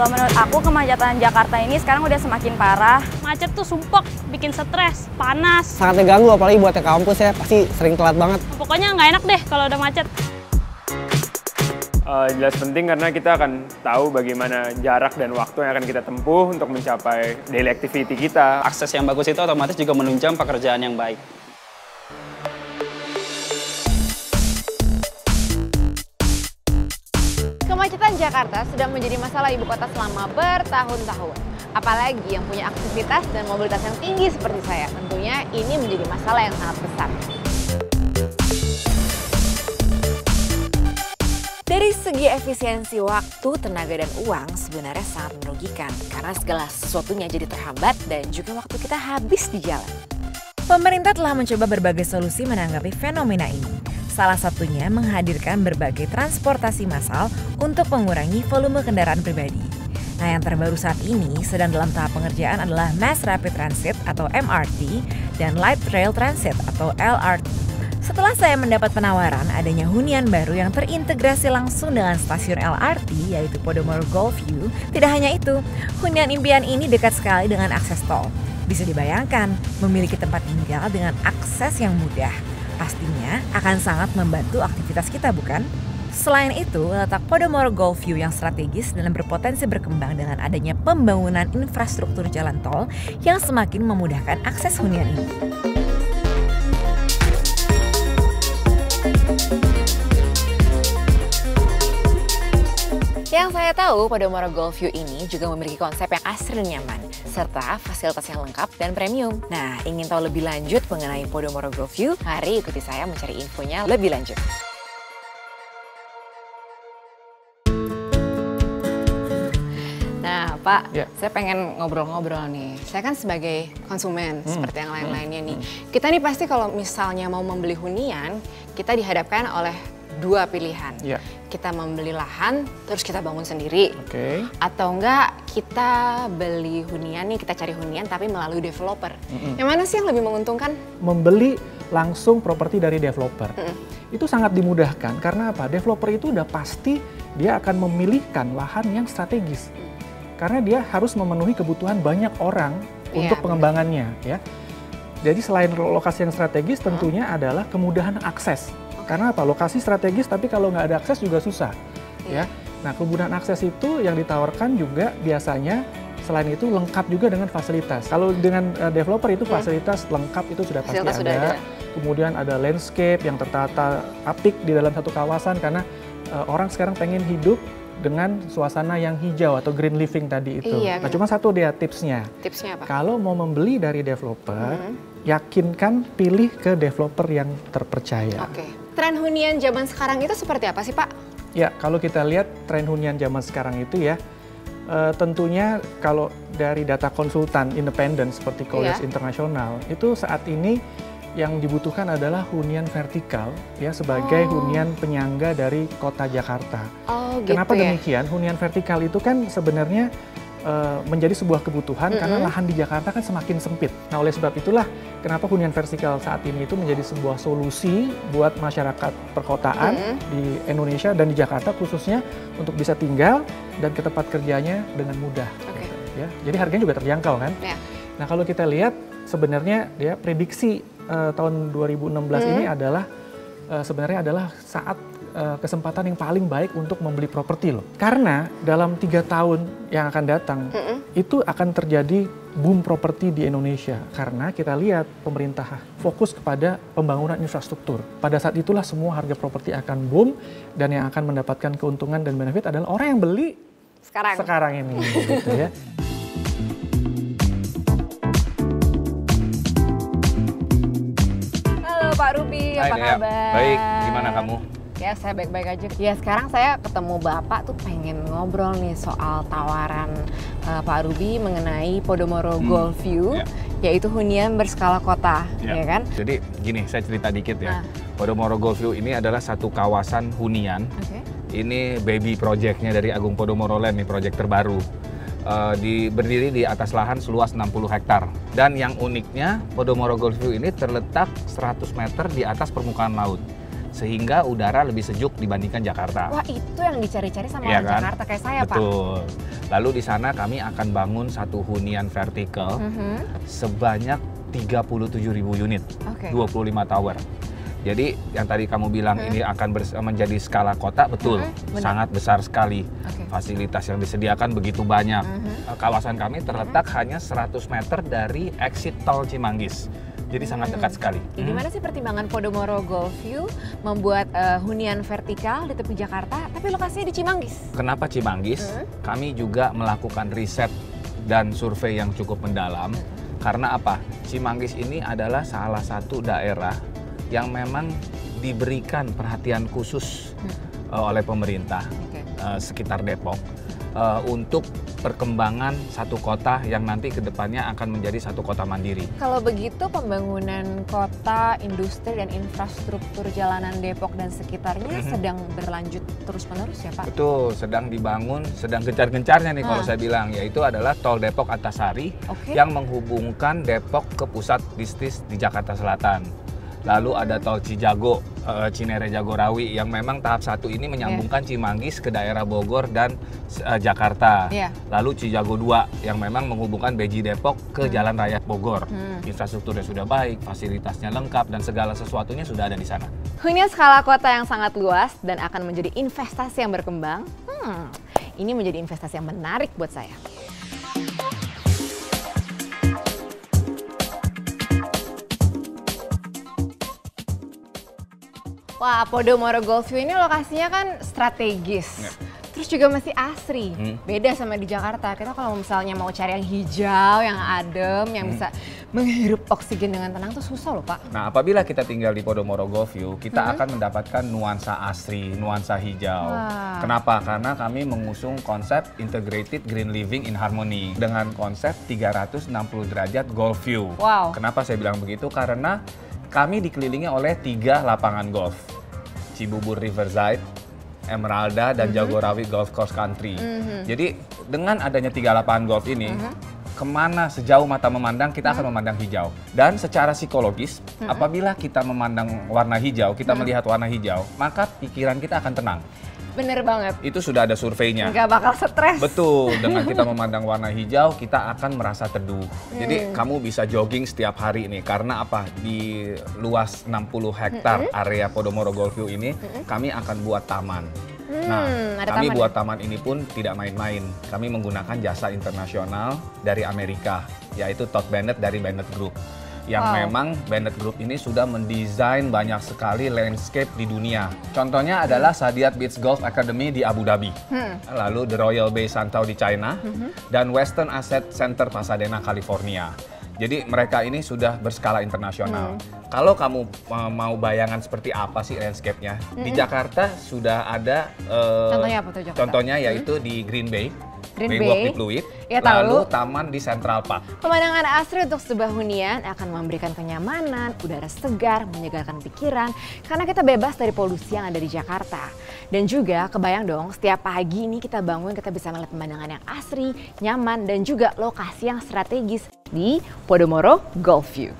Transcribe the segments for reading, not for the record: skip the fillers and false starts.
Kalau menurut aku kemacetan Jakarta ini sekarang udah semakin parah. Macet tuh sumpek, bikin stres, panas. Sangat ngeganggu apalagi buat ke kampus ya, pasti sering telat banget. Pokoknya nggak enak deh kalau udah macet. Jelas penting karena kita akan tahu bagaimana jarak dan waktu yang akan kita tempuh untuk mencapai daily activity kita. Akses yang bagus itu otomatis juga menunjang pekerjaan yang baik. Kemacetan Jakarta sudah menjadi masalah ibu kota selama bertahun-tahun. Apalagi yang punya aktivitas dan mobilitas yang tinggi seperti saya. Tentunya ini menjadi masalah yang sangat besar. Dari segi efisiensi waktu, tenaga, dan uang sebenarnya sangat merugikan karena segala sesuatunya jadi terhambat dan juga waktu kita habis di jalan. Pemerintah telah mencoba berbagai solusi menanggapi fenomena ini. Salah satunya menghadirkan berbagai transportasi massal untuk mengurangi volume kendaraan pribadi. Nah, yang terbaru saat ini sedang dalam tahap pengerjaan adalah Mass Rapid Transit atau MRT dan Light Rail Transit atau LRT. Setelah saya mendapat penawaran adanya hunian baru yang terintegrasi langsung dengan stasiun LRT yaitu Podomoro Gulfview, tidak hanya itu, hunian impian ini dekat sekali dengan akses tol. Bisa dibayangkan, memiliki tempat tinggal dengan akses yang mudah. Pastinya akan sangat membantu aktivitas kita, bukan? Selain itu, letak Podomoro Gulfview yang strategis dan berpotensi berkembang dengan adanya pembangunan infrastruktur jalan tol yang semakin memudahkan akses hunian ini. Yang saya tahu, Podomoro Gulfview ini juga memiliki konsep yang asri dan nyaman, serta fasilitas yang lengkap dan premium. Nah, ingin tahu lebih lanjut mengenai Podomoro Gulfview? Mari ikuti saya mencari infonya lebih lanjut. Nah, Pak, saya pengen ngobrol-ngobrol nih. Saya kan sebagai konsumen, seperti yang lain-lainnya nih. Kita nih pasti kalau misalnya mau membeli hunian, kita dihadapkan oleh dua pilihan. Kita membeli lahan, terus kita bangun sendiri. Atau enggak, kita beli hunian nih, kita cari hunian tapi melalui developer. Yang mana sih yang lebih menguntungkan? Membeli langsung properti dari developer. Itu sangat dimudahkan, karena apa? Developer itu udah pasti dia akan memilihkan lahan yang strategis. Karena dia harus memenuhi kebutuhan banyak orang untuk pengembangannya. Ya. Jadi selain lokasi yang strategis, tentunya adalah kemudahan akses. Karena apa? Lokasi strategis tapi kalau nggak ada akses juga susah. Ya. Nah, kemudahan akses itu yang ditawarkan juga biasanya selain itu lengkap juga dengan fasilitas. Kalau dengan developer itu fasilitas lengkap itu sudah pasti ada. Kemudian ada landscape yang tertata apik di dalam satu kawasan karena orang sekarang pengen hidup dengan suasana yang hijau atau green living tadi itu. Nah, cuma satu dia tipsnya. Tipsnya apa? Kalau mau membeli dari developer, yakinkan pilih ke developer yang terpercaya. Tren hunian zaman sekarang itu seperti apa sih, Pak? Ya, kalau kita lihat tren hunian zaman sekarang itu ya, tentunya kalau dari data konsultan independen seperti Colliers International, itu saat ini yang dibutuhkan adalah hunian vertikal ya sebagai hunian penyangga dari kota Jakarta. Kenapa demikian? Hunian vertikal itu kan sebenarnya menjadi sebuah kebutuhan karena lahan di Jakarta kan semakin sempit. Nah, oleh sebab itulah kenapa hunian vertikal saat ini itu menjadi sebuah solusi buat masyarakat perkotaan di Indonesia dan di Jakarta khususnya untuk bisa tinggal dan ke tempat kerjanya dengan mudah. Ya, jadi harganya juga terjangkau kan. Nah, kalau kita lihat sebenarnya dia prediksi tahun 2016 ini adalah sebenarnya adalah saat kesempatan yang paling baik untuk membeli properti loh. Karena dalam 3 tahun yang akan datang itu akan terjadi boom properti di Indonesia. Karena kita lihat pemerintah fokus kepada pembangunan infrastruktur. Pada saat itulah semua harga properti akan boom dan yang akan mendapatkan keuntungan dan benefit adalah orang yang beli sekarang ini. Gitu ya. Halo Pak Ruby, apa kabar? Baik, gimana kamu? Ya, saya baik-baik aja. Ya, sekarang saya ketemu Bapak tuh pengen ngobrol nih soal tawaran Pak Ruby mengenai Podomoro Gulfview, yaitu hunian berskala kota, ya kan? Jadi gini, saya cerita dikit ya. Podomoro Gulfview ini adalah satu kawasan hunian. Ini baby projectnya dari Agung Podomoro Land, nih project terbaru. Berdiri di atas lahan seluas 60 hektar. Dan yang uniknya, Podomoro Gulfview ini terletak 100 meter di atas permukaan laut. sehingga udara lebih sejuk dibandingkan Jakarta. Wah, itu yang dicari-cari sama Iya orang kan? Jakarta kayak saya, Pak. Betul. Lalu di sana kami akan bangun satu hunian vertikal sebanyak 37.000 unit, Oke. 25 tower. Jadi yang tadi kamu bilang ini akan menjadi skala kota, betul, benar. sangat besar sekali. Oke. Fasilitas yang disediakan begitu banyak. Kawasan kami terletak hanya 100 meter dari exit tol Cimanggis. Jadi sangat dekat sekali. Ya, gimana sih pertimbangan Podomoro Golfview membuat hunian vertikal di tepi Jakarta, tapi lokasinya di Cimanggis? Kenapa Cimanggis? Kami juga melakukan riset dan survei yang cukup mendalam. Karena apa? Cimanggis ini adalah salah satu daerah yang memang diberikan perhatian khusus oleh pemerintah sekitar Depok untuk perkembangan satu kota yang nanti kedepannya akan menjadi satu kota mandiri. Kalau begitu pembangunan kota, industri, dan infrastruktur jalanan Depok dan sekitarnya sedang berlanjut terus-menerus ya Pak? Betul, sedang dibangun, sedang gencar-gencarnya nih kalau saya bilang, yaitu adalah Tol Depok Antasari yang menghubungkan Depok ke pusat bisnis di Jakarta Selatan. Lalu ada Tol Cijago, Cinere Jagorawi yang memang tahap 1 ini menyambungkan Cimanggis ke daerah Bogor dan Jakarta. Lalu Cijago 2 yang memang menghubungkan Beji Depok ke Jalan Raya Bogor. Infrastrukturnya sudah baik, fasilitasnya lengkap, dan segala sesuatunya sudah ada di sana. Hunian skala kota yang sangat luas dan akan menjadi investasi yang berkembang. Ini menjadi investasi yang menarik buat saya. Wah, Podomoro Golfview ini lokasinya kan strategis. Terus juga masih asri. Beda sama di Jakarta. Kita kalau misalnya mau cari yang hijau, yang adem, yang bisa menghirup oksigen dengan tenang tuh susah loh, Pak. Nah, apabila kita tinggal di Podomoro Golfview, kita akan mendapatkan nuansa asri, nuansa hijau. Kenapa? Karena kami mengusung konsep Integrated Green Living in Harmony dengan konsep 360 derajat golf view. Kenapa saya bilang begitu? Karena kami dikelilingi oleh 3 lapangan golf. Cibubur Riverside, Emeralda, dan Jagorawi Golf Course Country. Jadi dengan adanya 3 lapangan golf ini, kemana sejauh mata memandang kita akan memandang hijau. Dan secara psikologis, apabila kita memandang warna hijau, kita melihat warna hijau, maka pikiran kita akan tenang. Bener banget. Itu sudah ada surveinya. Nggak bakal stres. Betul, dengan kita memandang warna hijau, kita akan merasa teduh. Jadi kamu bisa jogging setiap hari nih, karena apa? Di luas 60 hektar area Podomoro Golfview ini, kami akan buat taman. Nah, kami buat taman ini pun tidak main-main. Kami menggunakan jasa internasional dari Amerika, yaitu Todd Bennett dari Bennett Group. Yang memang Bennett Group ini sudah mendesain banyak sekali landscape di dunia. Contohnya adalah Saadiyat Beach Golf Academy di Abu Dhabi, lalu The Royal Bay Santau di China, dan Western Asset Center Pasadena, California. Jadi mereka ini sudah berskala internasional. Kalau kamu mau bayangan seperti apa sih landscape-nya, di Jakarta sudah ada contohnya apa tuh Jakarta? Contohnya yaitu di Green Bay. Bay, di Pluit, ya, lalu taman di Central Park. Pemandangan asri untuk sebuah hunian akan memberikan kenyamanan, udara segar, menyegarkan pikiran, karena kita bebas dari polusi yang ada di Jakarta. Dan juga kebayang dong, setiap pagi ini kita bangun, kita bisa melihat pemandangan yang asri, nyaman, dan juga lokasi yang strategis di Podomoro Golfview.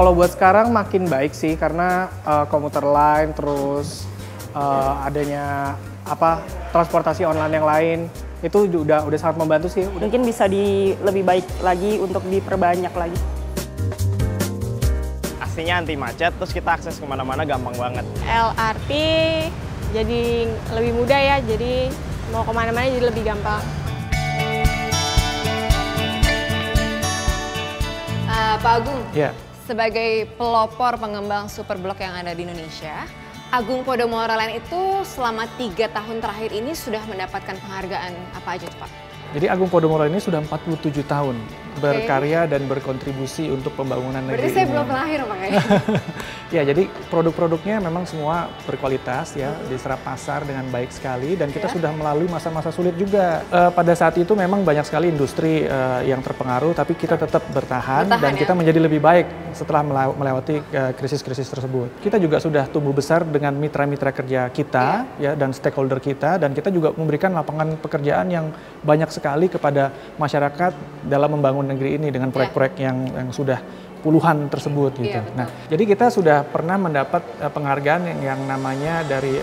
Kalau buat sekarang makin baik sih karena komuter lain terus adanya transportasi online yang lain itu udah sangat membantu sih. Mungkin bisa lebih baik lagi untuk diperbanyak lagi. Aslinya anti macet, terus kita akses kemana-mana gampang banget. LRT jadi lebih mudah ya, jadi mau kemana-mana jadi lebih gampang. Pak Agung, Ya. sebagai pelopor pengembang superblok yang ada di Indonesia, Agung Podomoro Land itu selama 3 tahun terakhir ini sudah mendapatkan penghargaan apa aja tuh Pak? Jadi Agung Podomoro ini sudah 47 tahun berkarya dan berkontribusi untuk pembangunan negeri ini. Berarti saya belum lahir Pak kayaknya. Ya, jadi produk-produknya memang semua berkualitas ya, diserap pasar dengan baik sekali dan kita sudah melalui masa-masa sulit juga. Pada saat itu memang banyak sekali industri yang terpengaruh, tapi kita tetap bertahan dan kita menjadi lebih baik setelah melewati krisis-krisis tersebut. Kita juga sudah tumbuh besar dengan mitra-mitra kerja kita ya dan stakeholder kita, dan kita juga memberikan lapangan pekerjaan yang banyak sekali kepada masyarakat dalam membangun negeri ini dengan proyek-proyek yang sudah puluhan tersebut gitu. Nah, jadi kita sudah pernah mendapat penghargaan yang namanya dari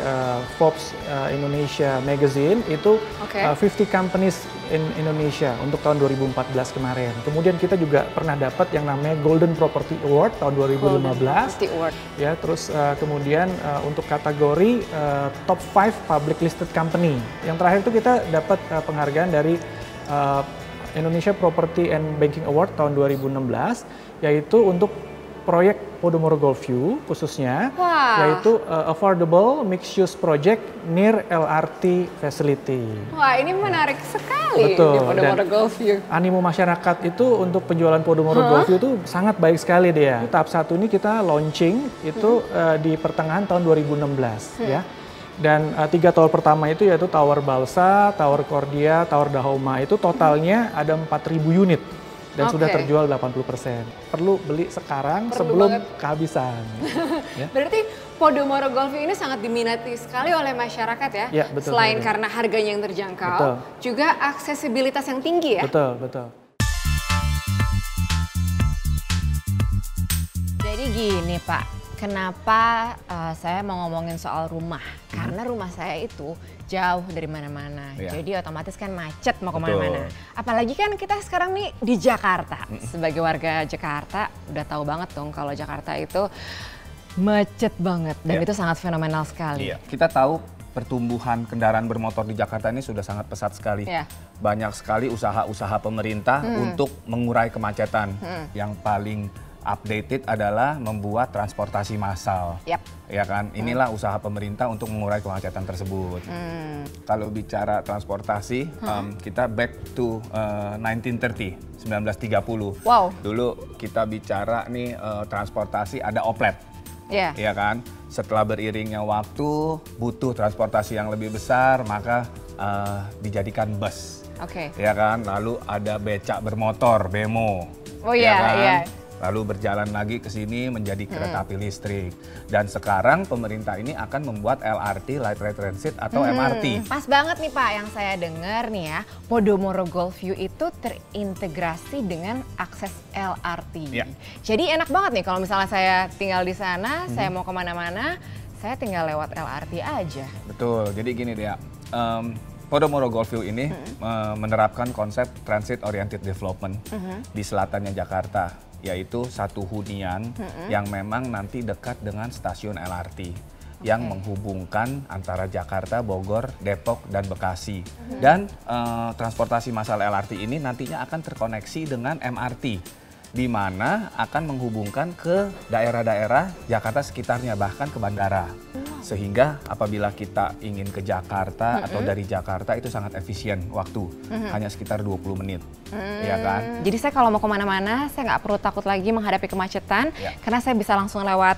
Forbes Indonesia Magazine itu 50 companies in Indonesia untuk tahun 2014 kemarin. Kemudian kita juga pernah dapat yang namanya Golden Property Award tahun 2015. Ya, terus kemudian untuk kategori top 5 public listed company. Yang terakhir itu kita dapat penghargaan dari Indonesia Property and Banking Award tahun 2016, yaitu untuk proyek Podomoro Golfview khususnya, yaitu affordable mixed use project near LRT facility. Wah, ini menarik sekali. Betul. Di Podomoro Golfview. Animo masyarakat itu untuk penjualan Podomoro Golfview itu sangat baik sekali dia. Tahap 1 ini kita launching itu di pertengahan tahun 2016 ya. Dan 3 tower pertama itu yaitu Tower Balsa, Tower Cordia, Tower Dahoma, itu totalnya ada 4.000 unit dan sudah terjual 80%. Perlu beli sekarang sebelum kehabisan. Ya. Berarti Podomoro Golfview ini sangat diminati sekali oleh masyarakat ya? Ya, betul. Selain karena harganya yang terjangkau, juga aksesibilitas yang tinggi ya? Betul, betul. Jadi gini Pak. Kenapa saya mau ngomongin soal rumah? Karena rumah saya itu jauh dari mana-mana. Jadi otomatis kan macet mau kemana-mana. Apalagi kan kita sekarang nih di Jakarta. Sebagai warga Jakarta udah tahu banget dong kalau Jakarta itu macet banget. Dan itu sangat fenomenal sekali. Kita tahu pertumbuhan kendaraan bermotor di Jakarta ini sudah sangat pesat sekali. Banyak sekali usaha-usaha pemerintah untuk mengurai kemacetan. Yang paling updated adalah membuat transportasi massal, ya kan? Inilah usaha pemerintah untuk mengurai kemacetan tersebut. Kalau bicara transportasi, kita back to 1930, 1930. Dulu kita bicara nih transportasi ada oplet, ya kan? Setelah beriringnya waktu, butuh transportasi yang lebih besar, maka dijadikan bus, ya kan? Lalu ada becak bermotor, bemo, ya kan? Lalu berjalan lagi ke sini menjadi kereta api listrik. Dan sekarang pemerintah ini akan membuat LRT, Light Rail Transit atau MRT. Pas banget nih Pak, yang saya dengar nih ya, Podomoro Golfview itu terintegrasi dengan akses LRT. Jadi enak banget nih kalau misalnya saya tinggal di sana, saya mau kemana-mana, saya tinggal lewat LRT aja. Betul, jadi gini dia. Podomoro Golfview ini menerapkan konsep Transit Oriented Development di selatannya Jakarta, yaitu satu hunian yang memang nanti dekat dengan stasiun LRT yang menghubungkan antara Jakarta, Bogor, Depok, dan Bekasi. Dan transportasi massal LRT ini nantinya akan terkoneksi dengan MRT, di mana akan menghubungkan ke daerah-daerah Jakarta sekitarnya, bahkan ke bandara. Sehingga apabila kita ingin ke Jakarta atau dari Jakarta itu sangat efisien waktu, hanya sekitar 20 menit, ya kan? Jadi saya kalau mau kemana-mana, saya nggak perlu takut lagi menghadapi kemacetan, karena saya bisa langsung lewat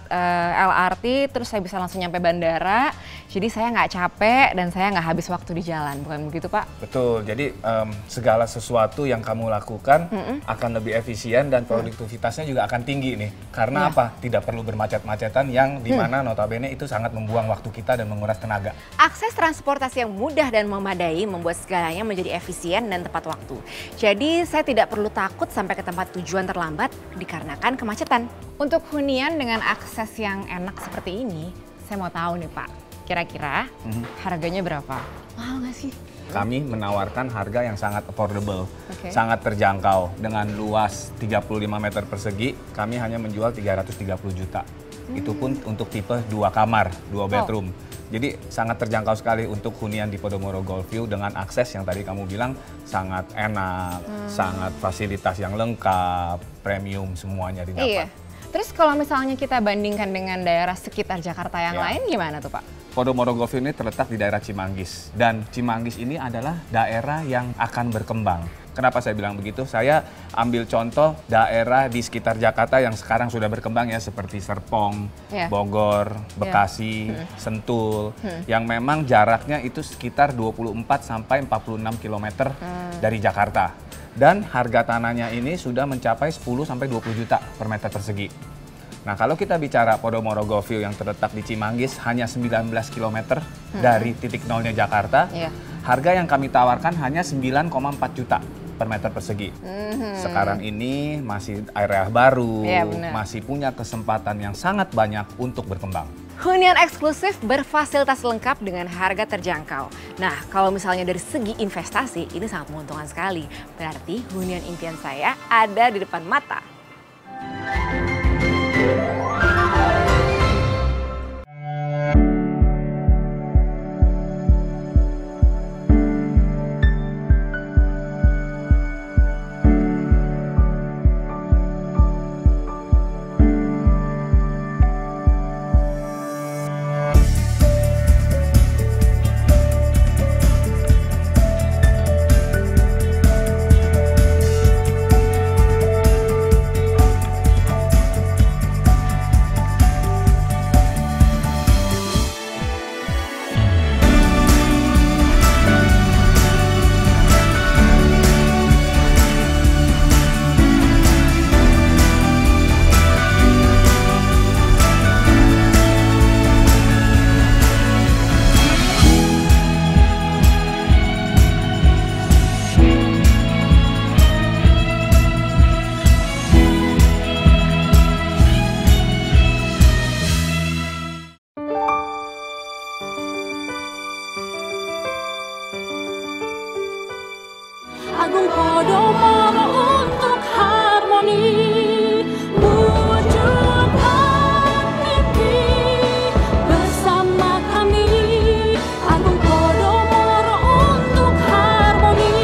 LRT, terus saya bisa langsung nyampe bandara, jadi saya nggak capek dan saya nggak habis waktu di jalan, bukan begitu Pak? Betul, jadi segala sesuatu yang kamu lakukan akan lebih efisien dan produktivitasnya juga akan tinggi nih. Karena apa? Tidak perlu bermacet-macetan yang dimana notabene itu sangat membuat membuang waktu kita dan menguras tenaga. Akses transportasi yang mudah dan memadai membuat segalanya menjadi efisien dan tepat waktu. Jadi saya tidak perlu takut sampai ke tempat tujuan terlambat dikarenakan kemacetan. Untuk hunian dengan akses yang enak seperti ini, saya mau tahu nih Pak, kira-kira harganya berapa? Mahal nggak sih? Kami menawarkan harga yang sangat affordable, sangat terjangkau. Dengan luas 35 meter persegi, kami hanya menjual 330 juta. Itu pun untuk tipe 2 kamar, 2 bedroom. Jadi sangat terjangkau sekali untuk hunian di Podomoro Golfview dengan akses yang tadi kamu bilang sangat enak, sangat fasilitas yang lengkap, premium semuanya didapat. Iya. Terus kalau misalnya kita bandingkan dengan daerah sekitar Jakarta yang lain gimana tuh Pak? Podomoro Golfview ini terletak di daerah Cimanggis. Dan Cimanggis ini adalah daerah yang akan berkembang. Kenapa saya bilang begitu? Saya ambil contoh daerah di sekitar Jakarta yang sekarang sudah berkembang ya, seperti Serpong, Bogor, Bekasi, Sentul, yang memang jaraknya itu sekitar 24 sampai 46 km dari Jakarta. Dan harga tanahnya ini sudah mencapai 10 sampai 20 juta per meter persegi. Nah, kalau kita bicara Podomoro Golfview yang terletak di Cimanggis hanya 19 km dari titik nolnya Jakarta, harga yang kami tawarkan hanya 9,4 juta per meter persegi. Sekarang ini masih area baru, masih punya kesempatan yang sangat banyak untuk berkembang. Hunian eksklusif berfasilitas lengkap dengan harga terjangkau. Nah, kalau misalnya dari segi investasi, ini sangat menguntungkan sekali. Berarti hunian impian saya ada di depan mata. Agung Podomoro untuk harmoni, wujudkan mimpi bersama kami. Agung Podomoro untuk harmoni.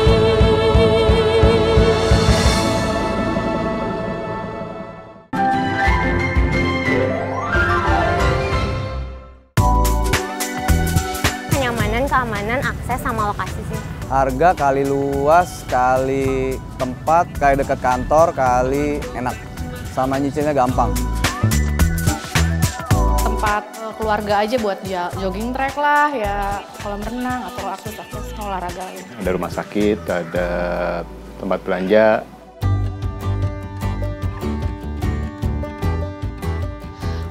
Kenyamanan, keamanan, akses, sama lokasi sih. Harga kali luas, kali tempat, kali dekat kantor, kali enak. Sama nyicilnya gampang. Tempat keluarga aja buat jogging track lah, ya kolam renang atau akses olahraga. Ada rumah sakit, ada tempat belanja.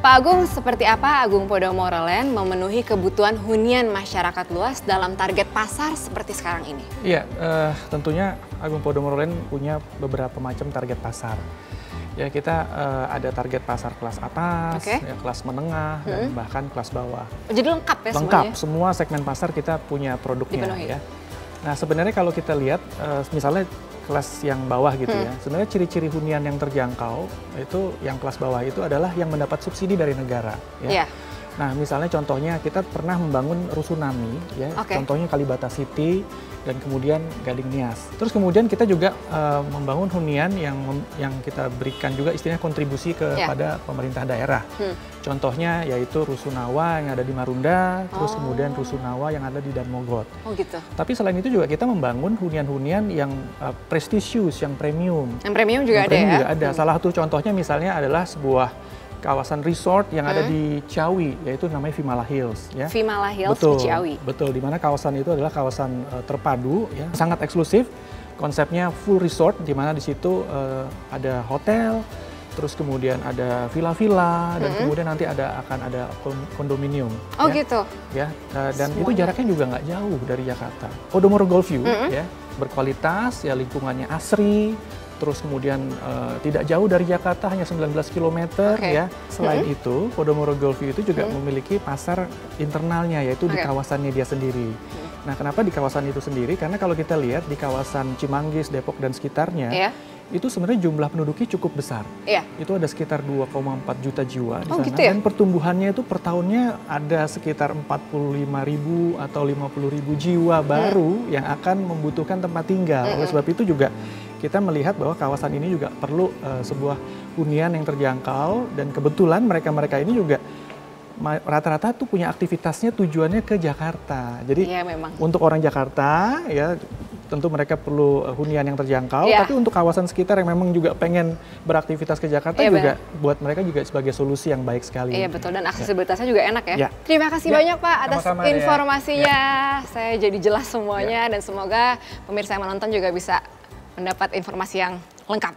Pak Agung, seperti apa Agung Podomoro Land memenuhi kebutuhan hunian masyarakat luas dalam target pasar seperti sekarang ini? Iya, tentunya Agung Podomoro Land punya beberapa macam target pasar. Ya, kita ada target pasar kelas atas, ya, kelas menengah, dan bahkan kelas bawah. Jadi lengkap ya semuanya? Lengkap, semua segmen pasar kita punya produknya. Ya. Nah, sebenarnya kalau kita lihat, misalnya kelas yang bawah gitu ya, sebenarnya ciri-ciri hunian yang terjangkau itu yang kelas bawah itu adalah yang mendapat subsidi dari negara. Ya. Nah, misalnya contohnya kita pernah membangun Rusunami, ya, contohnya Kalibata City dan kemudian Gading Nias. Terus kemudian kita juga membangun hunian yang kita berikan juga istilahnya kontribusi kepada pemerintah daerah. Contohnya yaitu Rusunawa yang ada di Marunda, terus kemudian Rusunawa yang ada di Danmogot. Oh gitu. Tapi selain itu juga kita membangun hunian-hunian yang prestisius, yang premium. Yang premium juga ada ya? Juga ada. Salah satu contohnya misalnya adalah sebuah kawasan resort yang ada di Ciawi, yaitu namanya Vimala Hills. Ya. Vimala Hills di Ciawi. Betul, di mana kawasan itu adalah kawasan terpadu, ya, sangat eksklusif. Konsepnya full resort, di mana di situ ada hotel, terus kemudian ada villa-villa, dan kemudian nanti akan ada kondominium. Oh gitu? Ya, dan itu jaraknya juga nggak jauh dari Jakarta. Podomoro Golf View ya, berkualitas, ya lingkungannya asri, terus kemudian tidak jauh dari Jakarta, hanya 19 km ya. Selain itu, Podomoro Golf View itu juga memiliki pasar internalnya, yaitu di kawasannya dia sendiri. Nah, kenapa di kawasan itu sendiri? Karena kalau kita lihat di kawasan Cimanggis, Depok, dan sekitarnya, itu sebenarnya jumlah penduduknya cukup besar. Itu ada sekitar 2,4 juta jiwa di sana. Gitu ya? Dan pertumbuhannya itu per tahunnya ada sekitar 45.000 atau 50.000 jiwa baru yang akan membutuhkan tempat tinggal. Oleh sebab itu juga kita melihat bahwa kawasan ini juga perlu sebuah hunian yang terjangkau, dan kebetulan mereka-mereka ini juga rata-rata tuh punya aktivitasnya tujuannya ke Jakarta. Jadi untuk orang Jakarta ya tentu mereka perlu hunian yang terjangkau, tapi untuk kawasan sekitar yang memang juga pengen beraktivitas ke Jakarta juga buat mereka juga sebagai solusi yang baik sekali. Iya betul, dan aksesibilitasnya juga enak ya. Terima kasih banyak Pak atas informasinya. Saya jadi jelas semuanya dan semoga pemirsa yang menonton juga bisa mendapat informasi yang lengkap.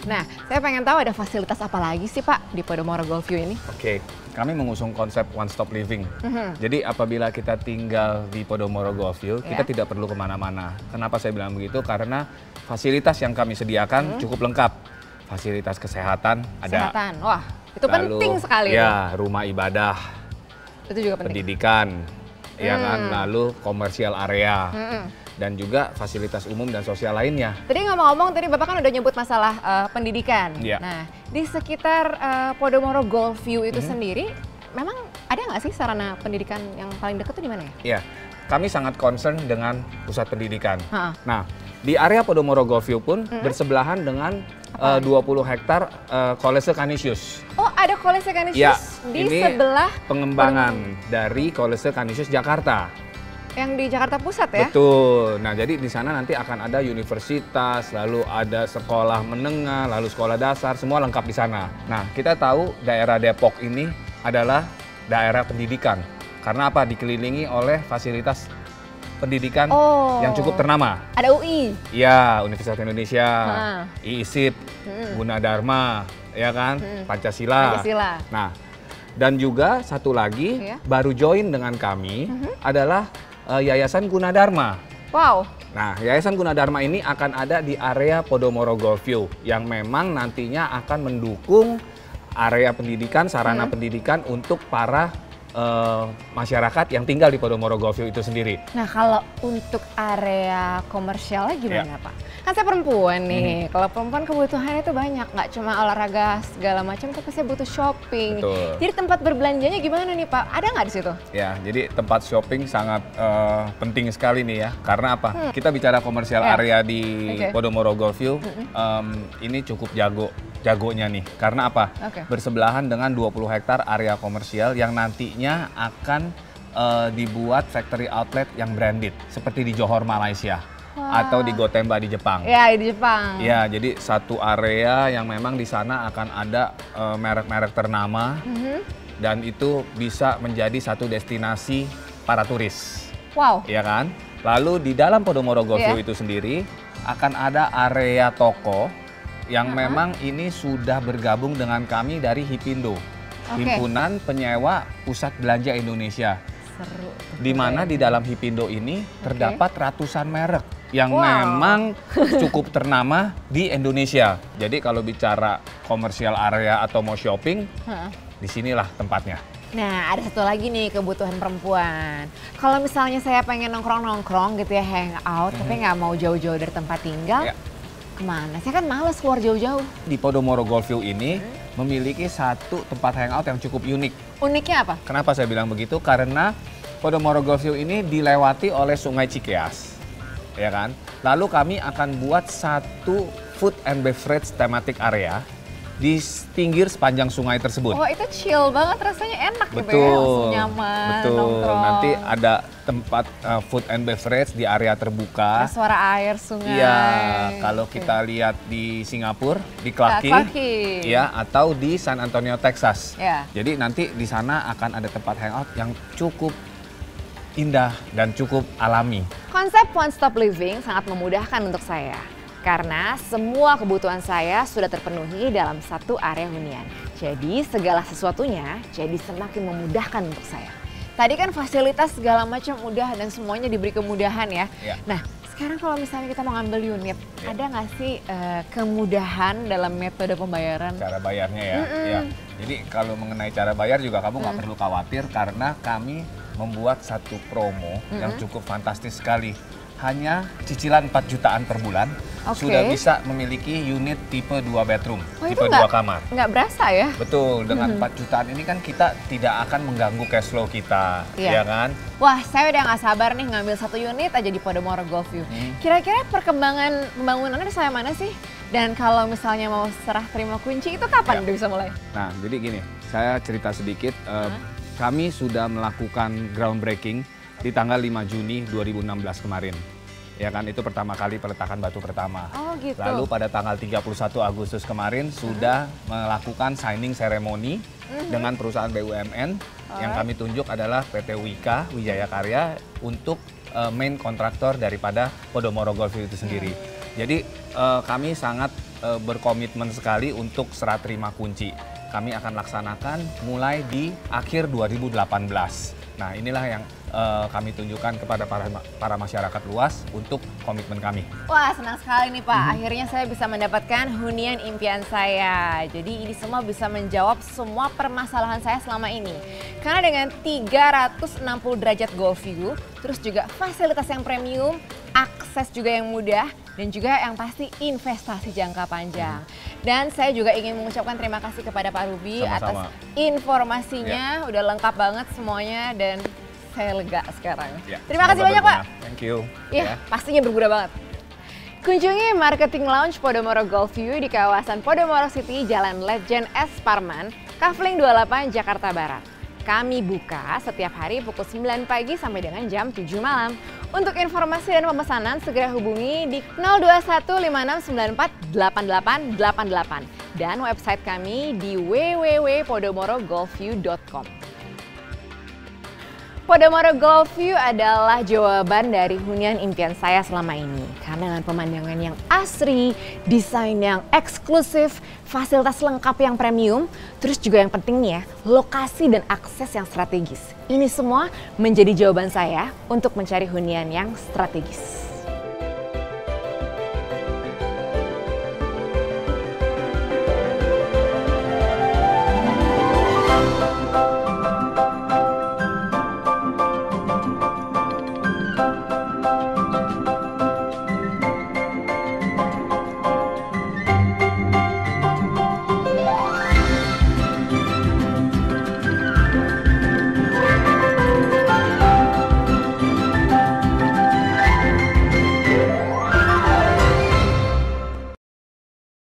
Nah, saya pengen tahu ada fasilitas apa lagi sih Pak di Podomoro Golf View ini? Oke, kami mengusung konsep one stop living. Jadi apabila kita tinggal di Podomoro Golf View, kita tidak perlu kemana-mana. Kenapa saya bilang begitu? Karena fasilitas yang kami sediakan cukup lengkap. Fasilitas kesehatan ada. Kesehatan, wah itu penting sekali. Ya, rumah ibadah, itu juga penting. Pendidikan, ya kan, lalu komersial area. Dan juga fasilitas umum dan sosial lainnya. Tadi ngomong-ngomong, tadi Bapak kan udah nyebut masalah pendidikan. Nah, di sekitar Podomoro Golf View itu sendiri, memang ada nggak sih sarana pendidikan yang paling dekat tuh di mana ya? Iya, kami sangat concern dengan pusat pendidikan. Nah, di area Podomoro Golf View pun bersebelahan dengan 20 hektar Kolese Canisius. Oh, ada Kolese Canisius di sebelah pengembangan dari Kolese Canisius Jakarta. Yang di Jakarta Pusat ya? Betul. Nah, jadi di sana nanti akan ada universitas, lalu ada sekolah menengah, lalu sekolah dasar, semua lengkap di sana. Nah, kita tahu daerah Depok ini adalah daerah pendidikan. Karena apa? Dikelilingi oleh fasilitas pendidikan yang cukup ternama. Ada UI? Iya, Universitas Indonesia, IISIP, Gunadarma, ya kan? Pancasila. Nah, dan juga satu lagi baru join dengan kami adalah Yayasan Gunadarma. Wow. Nah, Yayasan Gunadarma ini akan ada di area Podomoro Golf View yang memang nantinya akan mendukung area pendidikan, sarana pendidikan untuk para masyarakat yang tinggal di Podomoro Golf View itu sendiri. Nah, kalau untuk area komersialnya gimana Pak? Kan saya perempuan nih, kalau perempuan kebutuhannya itu banyak, nggak cuma olahraga segala macam, tapi saya butuh shopping. Jadi tempat berbelanjanya gimana nih Pak? Ada nggak di situ? Ya, jadi tempat shopping sangat penting sekali nih ya. Karena apa? Kita bicara komersial area di Podomoro Golf View, ini cukup jagonya nih. Karena apa? Bersebelahan dengan 20 hektar area komersial yang nantinya akan dibuat factory outlet yang branded. Seperti di Johor, Malaysia. Atau di Gotemba di Jepang. Ya, di Jepang. Ya, jadi satu area yang memang di sana akan ada merek-merek ternama. Dan itu bisa menjadi satu destinasi para turis. Wow. Ya kan? Lalu di dalam Podomoro Golf View itu sendiri akan ada area toko yang memang ini sudah bergabung dengan kami dari Hipindo, Himpunan Penyewa Pusat Belanja Indonesia. Seru. Di mana di dalam Hipindo ini terdapat ratusan merek yang memang cukup ternama di Indonesia. Jadi kalau bicara komersial area atau mau shopping, disinilah tempatnya. Nah, ada satu lagi nih kebutuhan perempuan. Kalau misalnya saya pengen nongkrong-nongkrong gitu ya, hangout, tapi nggak mau jauh-jauh dari tempat tinggal, kemana? Saya kan males keluar jauh-jauh. Di Podomoro Golf View ini memiliki satu tempat hangout yang cukup unik. Uniknya apa? Kenapa saya bilang begitu? Karena Podomoro Golf View ini dilewati oleh Sungai Cikeas, ya kan? Lalu kami akan buat satu food and beverage thematic area di pinggir sepanjang sungai tersebut. Oh, itu chill banget, rasanya enak gitu ya, Betul, nyaman, betul. nongkrong. Nanti ada tempat food and beverage di area terbuka. Ada suara air sungai. Iya, kalau kita lihat di Singapura, di Clarke Quay, ya, atau di San Antonio, Texas. Ya. Jadi nanti di sana akan ada tempat hangout yang cukup indah dan cukup alami. Konsep One Stop Living sangat memudahkan untuk saya. Karena semua kebutuhan saya sudah terpenuhi dalam satu area hunian. Jadi segala sesuatunya jadi semakin memudahkan untuk saya. Tadi kan fasilitas segala macam mudah dan semuanya diberi kemudahan ya. Nah sekarang kalau misalnya kita mau ngambil unit, ada nggak sih kemudahan dalam metode pembayaran? Cara bayarnya ya. Jadi kalau mengenai cara bayar juga kamu nggak perlu khawatir karena kami membuat satu promo yang cukup fantastis sekali. Hanya cicilan 4 jutaan per bulan sudah bisa memiliki unit tipe 2 bedroom, tipe 2 kamar. Nggak berasa ya? Betul, dengan 4 jutaan ini kan kita tidak akan mengganggu cash flow kita, ya kan? Wah, saya udah nggak sabar nih ngambil satu unit aja di Podomoro Golfview. Kira-kira perkembangan pembangunannya sampai mana sih? Dan kalau misalnya mau serah terima kunci itu kapan udah bisa mulai? Nah, jadi gini, saya cerita sedikit. Kami sudah melakukan groundbreaking di tanggal 5 Juni 2016 kemarin. Ya kan, itu pertama kali peletakan batu pertama. Oh gitu. Lalu pada tanggal 31 Agustus kemarin sudah melakukan signing ceremony dengan perusahaan BUMN. Yang kami tunjuk adalah PT Wika, Wijaya Karya untuk main kontraktor daripada Podomoro Golfview itu sendiri. Jadi kami sangat berkomitmen sekali untuk serah terima kunci. Kami akan laksanakan mulai di akhir 2018. Nah inilah yang kami tunjukkan kepada para masyarakat luas untuk komitmen kami. Wah senang sekali nih Pak, akhirnya saya bisa mendapatkan hunian impian saya. Jadi ini semua bisa menjawab semua permasalahan saya selama ini. Karena dengan 360 derajat Golfview, terus juga fasilitas yang premium, akses juga yang mudah, dan juga yang pasti investasi jangka panjang. Dan saya juga ingin mengucapkan terima kasih kepada Pak Ruby atas informasinya, udah lengkap banget semuanya dan saya lega sekarang. Terima kasih banyak Pak. Thank you. Iya, pastinya berguna banget. Kunjungi Marketing Lounge Podomoro Golfview di kawasan Podomoro City, Jalan Legend S. Parman, Kafling 28, Jakarta Barat. Kami buka setiap hari pukul 9 pagi sampai dengan jam 7 malam. Untuk informasi dan pemesanan segera hubungi di 02156948888 dan website kami di www.podomorogolfview.com. Podomoro Golfview adalah jawaban dari hunian impian saya selama ini. Karena dengan pemandangan yang asri, desain yang eksklusif, fasilitas lengkap yang premium, terus juga yang penting nih ya, lokasi dan akses yang strategis. Ini semua menjadi jawaban saya untuk mencari hunian yang strategis.